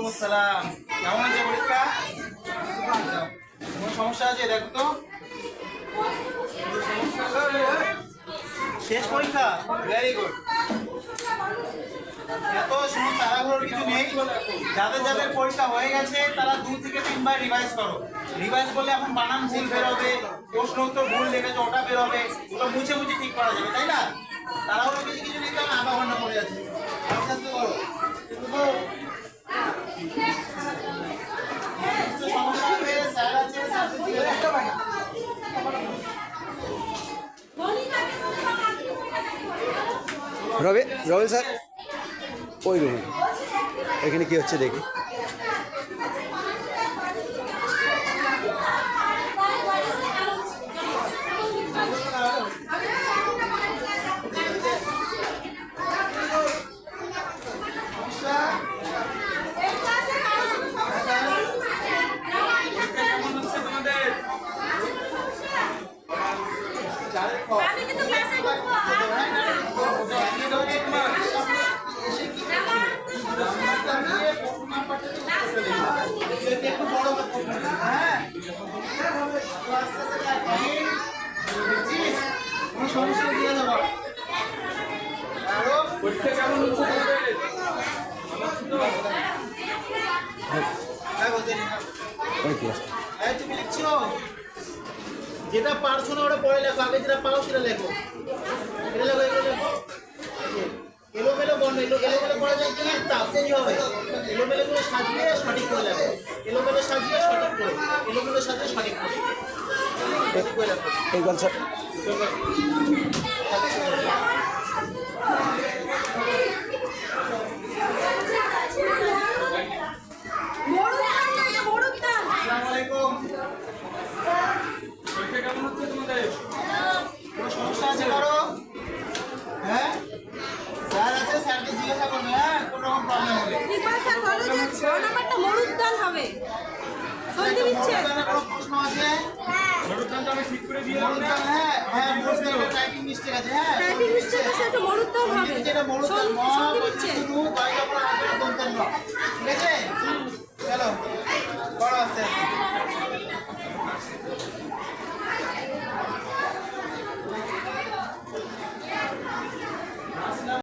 আসসালাম। কেমন আছে পরীক্ষা? কোনো সমস্যা আছে? দেখো তো। শেষ পরীক্ষা, ভেরি গুড। এত শুনুন, তাড়াহুড়োর কিছু নেই। যাদের যাদের পরীক্ষা হয়ে গেছে তারা 2 থেকে 3 বার রিভাইজ করো। রিভাইজ করলে এখন বানান ভুল বেরোবে, প্রশ্ন উত্তর ভুল লেগেছে ওটা বেরোবে, ওগুলো মুছে মুছে ঠিক করা যাবে, তাই না? তাড়াহুড়ো কিছু কিছু নেই, কারণ আধা ঘন্টা পড়ে যাচ্ছে। আস্তে আস্তে করো। সমস্যা হবে, স্যার আছে, স্যারকে দিয়ে দাও। রবিল স্যার ওই রুমে এখানে কি হচ্ছে দেখি। আমি কিন্তু ক্লাসে ঢুকবো। একটু বড় হ্যাঁ, কোনো সমস্যা দিয়ে দেবো। আরো পরীক্ষা কেমন হচ্ছে? তুমি লিখছো, যেটা পারছো না ওটা পড়ে লেখো, আগে যেটা পাও সেটা লেখো। এটা লেখো, এগুলো লেখো। এলোমেলো বর্ণ, এলোমেলো করা যায় কি? চেঞ্জ হবে। এলোমেলো করে সাজিয়ে সঠিক করে লেখো, এলোমেলো সাজিয়ে সঠিক করে, এলোমেলো সাজিয়ে সঠিক করে, সঠিক করে লেখো। একবার স্যার আসসালামু আলাইকুম। পরীক্ষা কেমন হচ্ছে তোমাদের? কোনো সমস্যা আছে কারো? হ্যাঁ, স্যার আছে, স্যারকে জিজ্ঞাসা করবে। হ্যাঁ, কোনো রকম প্রবলেম হলে কোনো প্রশ্ন আছে? হ্যাঁ হ্যাঁ, টাইপিং মিস্টেক আছে। হ্যাঁ, যেটা মরুদ্যান ঠিক আছে।